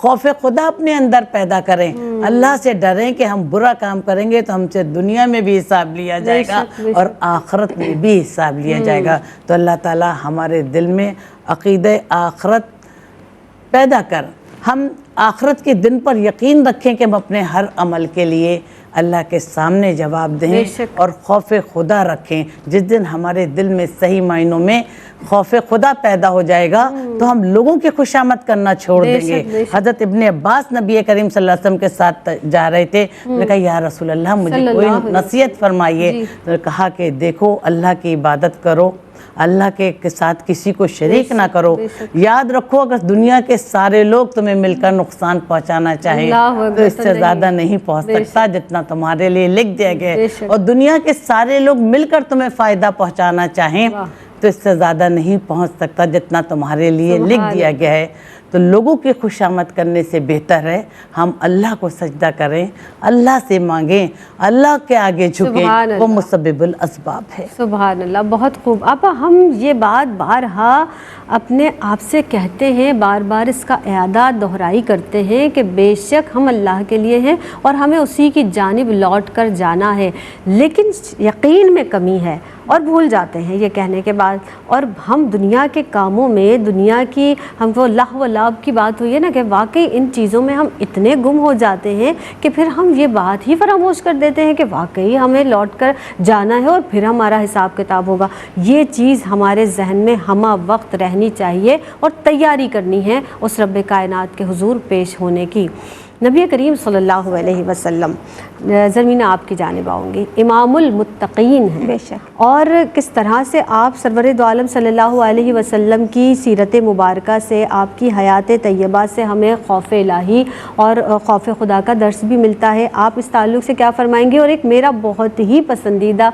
خوف خدا اپنے اندر پیدا کریں، اللہ سے ڈریں کہ ہم برا کام کریں گے تو ہم سے دنیا میں بھی حساب لیا جائے گا اور آخرت میں بھی حساب لیا جائے گا۔ تو اللہ تعالیٰ ہمارے دل میں عقیدہ آخرت پیدا کر، ہم آخرت کے دن پر یقین رکھیں کہ ہم اپنے ہر عمل کے لیے اللہ کے سامنے جواب دیں اور خوف خدا رکھیں۔ جس دن ہمارے دل میں صحیح معنوں میں خوف خدا پیدا ہو جائے گا تو ہم لوگوں کی خوشامد کرنا چھوڑ دیں گے۔ حضرت ابن عباس نبی کریم صلی اللہ علیہ وسلم کے ساتھ جا رہے تھے، انہوں نے کہا یا رسول اللہ مجھے کوئی نصیحت فرمائیے۔ انہوں نے کہا کہ دیکھو اللہ کی عبادت کرو، اللہ کے ساتھ کسی کو شریک نہ کرو، یاد رکھو اگر دنیا کے سارے لوگ تمہیں مل کر نقصان پہنچانا چاہیں تو اس سے زیادہ نہیں پہنچ سکتا جتنا تمہارے لیے لکھ دیا گیا ہے، اور دنیا کے سارے لوگ مل کر تمہیں فائدہ پہنچانا چاہیں تو اس سے زیادہ نہیں پہنچ سکتا جتنا تمہارے لیے لکھ دیا گیا ہے۔ تو لوگوں کی خوشامد کرنے سے بہتر ہے ہم اللہ کو سجدہ کریں، اللہ سے مانگیں، اللہ کے آگے جھکیں، وہ مسبب الاسباب ہے۔ سبحان اللہ، بہت خوب۔ آپا ہم یہ بات بارہا اپنے آپ سے کہتے ہیں، بار بار اس کا اعادہ دہرائی کرتے ہیں کہ بے شک ہم اللہ کے لیے ہیں اور ہمیں اسی کی جانب لوٹ کر جانا ہے، لیکن یقین میں کمی ہے اور بھول جاتے ہیں یہ کہنے کے بعد، اور ہم دنیا کے کاموں میں دنیا کی ہم وہ لہو و لعب کی بات ہوئی ہے نا کہ واقعی ان چیزوں میں ہم اتنے گم ہو جاتے ہیں کہ پھر ہم یہ بات ہی فراموش کر دیتے ہیں کہ واقعی ہمیں لوٹ کر جانا ہے اور پھر ہمارا حساب کتاب ہوگا۔ یہ چیز ہمارے ذہن میں ہمہ وقت رہنی چاہیے اور تیاری کرنی ہے اس رب کائنات کے حضور پیش ہونے کی۔ نبی کریم صلی اللہ علیہ وسلم، زمینہ آپ کی جانب آؤں گی، امام المتقین ہیں، بے شک، اور کس طرح سے آپ سرور دو عالم صلی اللہ علیہ وسلم کی سیرت مبارکہ سے، آپ کی حیات طیبہ سے ہمیں خوف الہی اور خوف خدا کا درس بھی ملتا ہے۔ آپ اس تعلق سے کیا فرمائیں گے؟ اور ایک میرا بہت ہی پسندیدہ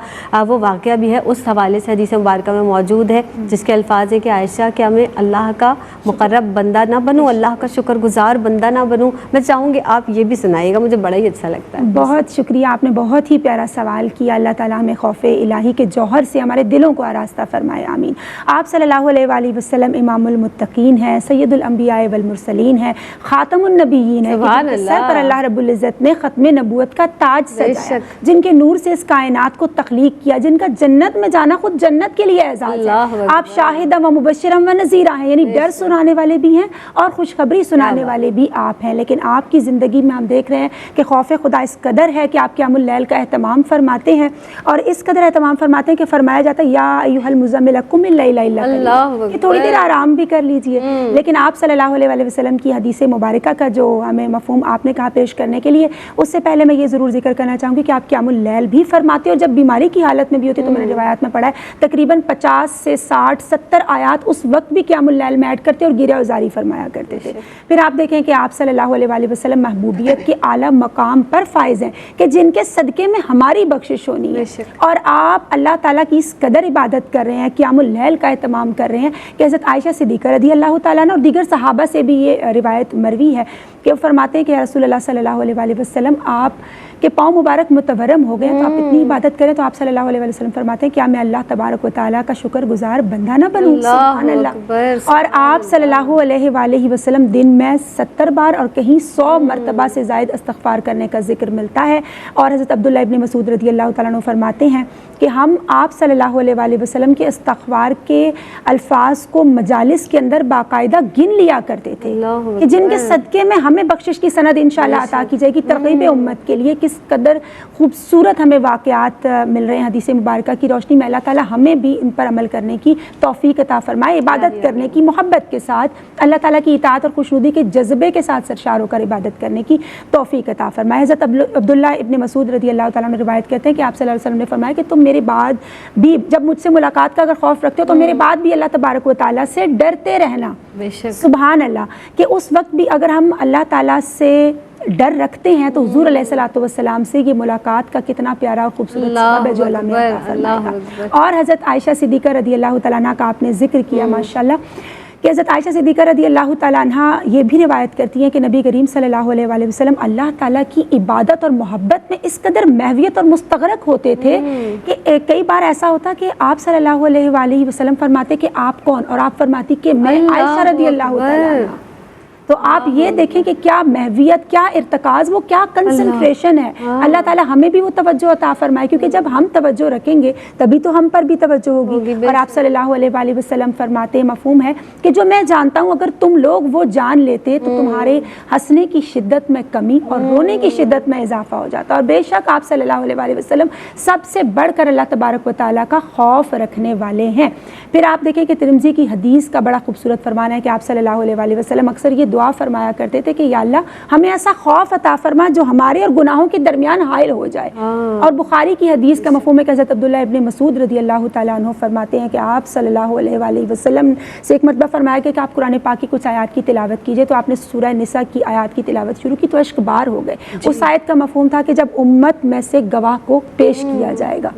وہ واقعہ بھی ہے، اس حوالے سے حدیث مبارکہ میں موجود ہے جس کے الفاظ ہے کہ عائشہ کہ میں اللہ کا مقرب بندہ نہ بنوں، اللہ کا شکر گزار بندہ نہ بنوں۔ میں چاہوں گی آپ یہ بھی سنائیے گا، مجھے بڑا ہی اچھا لگتا ہے۔ بہت شکریہ، آپ نے بہت ہی پیارا سوال کیا۔ اللہ تعالیٰ ہمیں خوف الہی کے جوہر سے ہمارے دلوں کو آراستہ فرمائے، آمین۔ آپ صلی اللہ علیہ وآلہ وسلم امام المتقین ہیں، سید الانبیاء والمرسلین ہیں، خاتم النبیین ہیں، جن کے سر پر اللہ رب العزت نے ختم نبوت کا تاج سجایا، جن کے نور سے اس کائنات کو تخلیق کیا، جن کا جنت میں جانا خود جنت کے لیے اعزاز ہے۔ آپ شاہدہ و مبشرہ و نذیرہ ہیں، یعنی ڈر سنانے والے بھی ہیں اور خوشخبری سنانے والے بھی آپ ہیں۔ لیکن آپ کی زندگی میں ہم دیکھ رہے ہیں کہ خوف خدا اس قدر ہے کہ آپ قیام اللیل کا اہتمام فرماتے ہیں، اور اس قدر اہتمام فرماتے ہیں کہ فرمایا جاتا ہے یا ایھا المزمل قم اللیل الا قلیلا، کہ تھوڑی دیر آرام بھی کر لیجئے۔ لیکن آپ صلی اللہ علیہ وسلم کی حدیث مبارکہ کا جو ہمیں مفہوم آپ نے کہا پیش کرنے کے لیے، اس سے پہلے میں یہ ضرور ذکر کرنا چاہوں گی کہ آپ قیام اللیل بھی فرماتے، اور جب بیماری کی حالت میں بھی ہوتی تو میں نے روایات میں پڑھا ہے تقریباً 50 سے 60 70 آیات اس وقت بھی قیام اللیل میں ایڈ کرتے اور گریہ وزاری فرمایا کرتے تھے۔ پھر آپ دیکھیں کہ آپ صلی اللہ علیہ وسلم محبوبیت کے اعلیٰ مقام پر فائز ہیں کہ جن کے صدقے میں ہماری بخشش ہونی ہے، اور آپ اللہ تعالیٰ کی اس قدر عبادت کر رہے ہیں، قیام اللیل کا اہتمام کر رہے ہیں کہ حضرت عائشہ صدیقہ رضی اللہ تعالیٰ عنہ اور دیگر صحابہ سے بھی یہ روایت مروی ہے کہ وہ فرماتے ہیں کہ رسول اللہ صلی اللہ علیہ وسلم آپ کے پاؤں مبارک متورم ہو گئے تو آپ اتنی عبادت کریں، تو آپ صلی اللہ علیہ وسلم فرماتے ہیں کیا میں اللہ تبارک و تعالیٰ کا شکر گزار بندہ نہ بنوں؟ سبحان اللہ۔ اور آپ صلی اللہ علیہ وسلم دن میں 70 بار اور کہیں 100 مرتبہ سے زائد استغفار کرنے کا ذکر ملتا ہے۔ اور حضرت عبداللہ ابن مسعود رضی اللہ تعالیٰ عنہ فرماتے ہیں کہ ہم آپ صلی اللہ علیہ وسلم کے استغفار کے الفاظ کو مجالس کے اندر باقاعدہ گن لیا کرتے تھے کہ جن کے صدقے میں ہمیں بخشش کی سند انشاءاللہ عطا کی جائے گی۔ ترغیب امت کے لیے کس قدر خوبصورت ہمیں واقعات مل رہے ہیں حدیث مبارکہ کی روشنی میں۔ اللہ تعالیٰ ہمیں بھی ان پر عمل کرنے کی توفیق عطا فرمائے، عبادت کرنے کی محبت کے ساتھ، اللہ تعالیٰ کی اطاعت اور خوشنودی کے جذبے کے ساتھ سرشار ہو کر عبادت کرنے کی توفیق عطا فرمائے۔ حضرت عبداللہ ابن مسعود رضی اللہ تعالیٰ عنہ روایت کرتے ہیں کہ آپ صلی اللہ علیہ وسلم نے فرمایا کہ تم میرے بعد بھی جب مجھ سے ملاقات کا اگر خوف رکھتے ہو تو میرے بعد بھی اللہ تبارک و تعالیٰ سے ڈرتے رہنا۔ سبحان اللہ، کہ اس وقت بھی اگر ہم اللہ تعالیٰ سے ڈر رکھتے ہیں تو حضور علیہ الصلوۃ والسلام سے یہ ملاقات کا کتنا پیارا اور خوبصورت سبب ہے جو اللہ میں عطا فرمائے گا۔ اور حضرت عائشہ صدیقہ رضی اللہ تعالیٰ عنہ کا آپ نے ذکر کیا ماشاءاللہ، کہ حضرت عائشہ صدیقہ رضی اللہ تعالیٰ عنہ یہ بھی روایت کرتی ہیں کہ نبی کریم صلی اللہ علیہ وسلم اللہ تعالیٰ کی عبادت اور محبت میں اس قدر محویت اور مستغرق ہوتے تھے کہ کئی بار ایسا ہوتا کہ آپ صلی اللہ علیہ وسلم فرماتے کہ آپ کون، اور آپ فرماتی کہ میں عائشہ رضی اللہ تعالیٰ عنہ۔ تو آپ یہ دیکھیں کہ کیا محویت، کیا ارتکاز، وہ کیا کنسنٹریشن ہے. اللہ تعالیٰ ہمیں بھی وہ توجہ عطا فرمائے، کیونکہ جب ہم توجہ رکھیں گے تبھی تو ہم پر بھی توجہ ہوگی. اور آپ صلی اللہ علیہ وآلہ وسلم فرماتے ہیں، مفہوم ہے کہ جو میں جانتا ہوں اگر تم لوگ وہ جان لیتے تو تمہارے ہنسنے کی شدت میں کمی اور رونے کی شدت میں اضافہ ہو جاتا. اور بے شک آپ صلی اللہ علیہ وآلہ وسلم سب سے بڑھ کر اللہ تبارک و تعالیٰ کا خوف رکھنے والے ہیں. پھر آپ دیکھیں کہ ترمذی کی حدیث کا بڑا خوبصورت فرمان ہے کہ آپ صلی اللہ علیہ وآلہ وسلم اکثر یہ دعا فرمایا کرتے تھے کہ یا اللہ ہمیں ایسا خوف عطا فرما جو ہمارے اور گناہوں کے درمیان حائل ہو جائے. اور بخاری کی حدیث کا مفہوم ہے کہ حضرت عبداللہ ابن مسعود رضی اللہ تعالیٰ عنہ فرماتے ہیں کہ آپ صلی اللہ علیہ وآلہ وسلم سے ایک مرتبہ فرمایا کہ آپ قرآن پاک کی کچھ آیات کی تلاوت کیجئے. تو آپ نے سورہ نساء کی آیات کی تلاوت شروع کی تو اشک بار ہو گئے. اس آیت کا مفہوم تھا کہ جب امت میں سے گواہ کو پیش کیا جائے گا.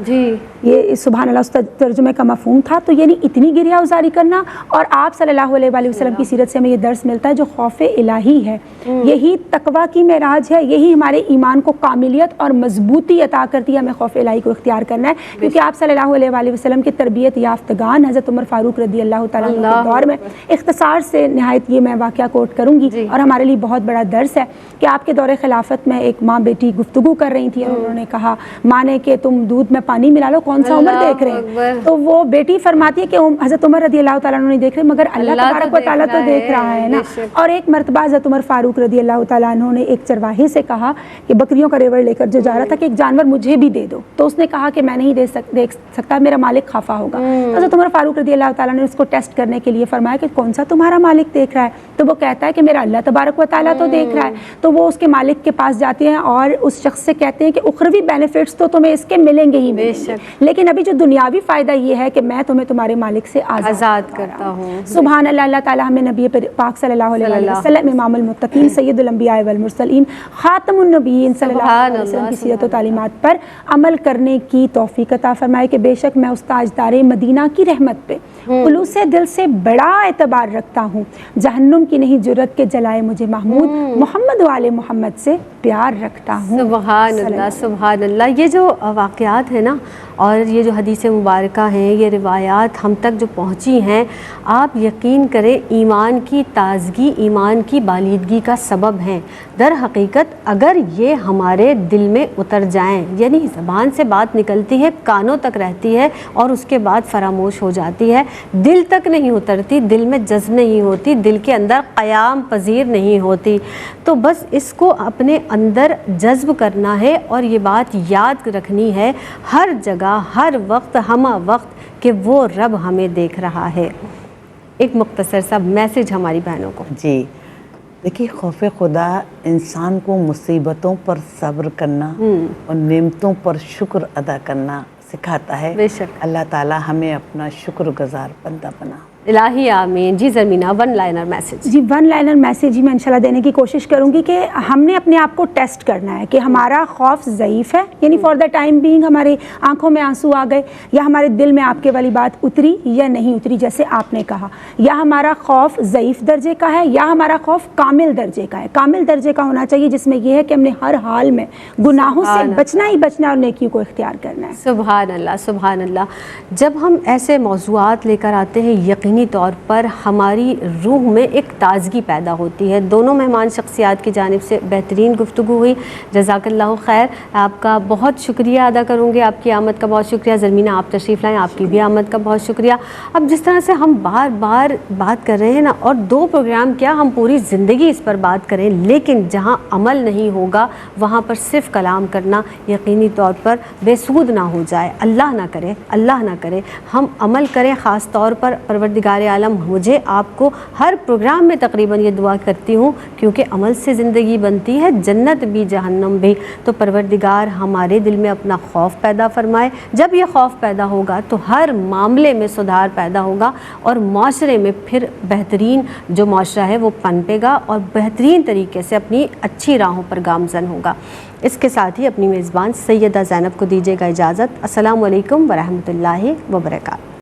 یہ سبحان اللہ اس ترجمے کا مفہوم تھا. تو یعنی اتنی گریہ ازاری کرنا. اور آپ صلی اللہ علیہ وآلہ وسلم کی سیرت سے ہمیں یہ درس ملتا ہے جو خوف الہی ہے یہی تقویٰ کی معراج ہے، یہی ہمارے ایمان کو کاملیت اور مضبوطی عطا کرتی ہے. ہمیں خوف الہی کو اختیار کرنا ہے، کیونکہ آپ صلی اللہ علیہ وآلہ وسلم کی تربیت یافتگان حضرت عمر فاروق رضی اللہ تعالیٰ عنہ کے دور میں اختصار سے نہایت یہ میں واقعہ کوٹ کروں گی اور ہمارے لیے بہت بڑا درس ہے کہ آپ کے دور خلافت میں ایک ماں بیٹی گفتگو کر رہی تھی اور انہوں نے کہا ماں نے کہ تم دودھ میں پانی ملا لو، کون سا عمر دیکھ رہے ہیں؟ تو وہ بیٹی فرماتی ہے کہ حضرت عمر رضی اللہ تعالیٰ عنہ نہیں دیکھ رہے مگر اللہ تبارک و تعالیٰ تو دیکھ رہا ہے نا. اور ایک مرتبہ حضرت عمر فاروق رضی اللہ تعالیٰ عنہ نے ایک چرواہے سے کہا کہ بکریوں کا ریوڑ لے کر جو جا رہا تھا کہ ایک جانور مجھے بھی دے دو. تو اس نے کہا کہ میں نہیں دیکھ سکتا، میرا مالک خفا ہوگا. تو حضرت عمر فاروق رضی اللہ تعالیٰ نے اس کو ٹیسٹ کرنے کے لیے فرمایا کہ کون سا تمہارا مالک دیکھ رہا ہے؟ تو وہ کہتا ہے کہ میرا اللہ تبارک و تعالیٰ تو دیکھ رہا ہے. تو وہ اس کے مالک کے پاس جاتے ہیں اور اس شخص سے کہتے ہیں کہ اخروی بینیفٹس تو تمہیں اس کے ملیں گے ہی ملیں گے، لیکن ابھی جو دنیاوی فائدہ یہ ہے کہ میں تمہیں تمہارے مالک سے آزاد کرتا ہوں. سبحان اللہ. اللہ تعالیٰ ہمیں نبی پاک صلی اللہ علیہ وسلم امام المتقین سید الانبیاء والمرسلین خاتم النبیین صلی اللہ علیہ وسلم کی سیرت و تعلیمات پر عمل کرنے کی توفیق عطا فرمائے کہ بے شک میں اس تاجدار مدینہ کی رحمت پہ خلوص دل سے بڑا اعتبار رکھتا ہوں. جہنم کی نہیں جرت کے جلائے مجھے محمود، محمد والے محمد سے پیار رکھتا ہوں. سبحان اللہ سبحان اللہ. یہ جو واقعات ہیں نا اور یہ جو حدیث مبارکہ ہیں، یہ روایات ہم تک جو پہنچی ہیں، آپ یقین کریں ایمان کی تازگی، ایمان کی بالیدگی کا سبب ہیں. در حقیقت اگر یہ ہمارے دل میں اتر جائیں، یعنی زبان سے بات نکلتی ہے، کانوں تک رہتی ہے اور اس کے بعد فراموش ہو جاتی ہے، دل تک نہیں اترتی، دل میں جذب نہیں ہوتی، دل کے اندر قیام پذیر نہیں ہوتی، تو بس اس کو اپنے اندر جذب کرنا ہے اور یہ بات یاد رکھنی ہے ہر جگہ، ہر وقت، ہمہ وقت کہ وہ رب ہمیں دیکھ رہا ہے. ایک مختصر سا میسج ہماری بہنوں کو. جی دیکھیے، خوف خدا انسان کو مصیبتوں پر صبر کرنا اور نعمتوں پر شکر ادا کرنا سکھاتا ہے. بے شک. اللہ تعالی ہمیں اپنا شکر گزار بندہ بنا. الہی آمین. جی زرمینہ، ون لائنر میسج. جی ون لائنر میسج ہی میں انشاءاللہ دینے کی کوشش کروں گی کہ ہم نے اپنے آپ کو ٹیسٹ کرنا ہے کہ ہمارا خوف ضعیف ہے، یعنی فار دا ٹائم بینگ ہمارے آنکھوں میں آنسو آ گئے، یا ہمارے دل میں آپ کے والی بات اتری یا نہیں اتری جیسے آپ نے کہا، یا ہمارا خوف ضعیف درجے کا ہے یا ہمارا خوف کامل درجے کا ہے. کامل درجے کا ہونا چاہیے جس میں یہ ہے کہ ہم نے ہر حال میں گناہوں سے بچنا ہی بچنا اور نیکیوں کو اختیار کرنا ہے. سبحان اللہ سبحان اللہ. جب ہم ایسے موضوعات لے کر آتے ہیں یقینی طور پر ہماری روح میں ایک تازگی پیدا ہوتی ہے. دونوں مہمان شخصیات کی جانب سے بہترین گفتگو ہوئی، جزاک اللہ خیر. آپ کا بہت شکریہ ادا کروں گے، آپ کی آمد کا بہت شکریہ. زرمینہ آپ تشریف لائیں، آپ کی بھی آمد کا بہت شکریہ. اب جس طرح سے ہم بار بار بات کر رہے ہیں نا، اور 2 پروگرام کیا ہم پوری زندگی اس پر بات کریں، لیکن جہاں عمل نہیں ہوگا وہاں پر صرف کلام کرنا یقینی طور پر بے سود نہ ہو جائے. اللہ نہ کرے، اللہ نہ کرے ہم عمل کریں. خاص طور پر پروردگار عالم مجھے آپ کو ہر پروگرام میں تقریباً یہ دعا کرتی ہوں، کیونکہ عمل سے زندگی بنتی ہے، جنت بھی جہنم بھی. تو پروردگار ہمارے دل میں اپنا خوف پیدا فرمائے. جب یہ خوف پیدا ہوگا تو ہر معاملے میں سدھار پیدا ہوگا اور معاشرے میں پھر بہترین جو معاشرہ ہے وہ پنپے گا اور بہترین طریقے سے اپنی اچھی راہوں پر گامزن ہوگا. اس کے ساتھ ہی اپنی میزبان سیدہ زینب کو دیجیے گا اجازت. السلام علیکم ورحمۃ اللہ وبرکاتہ.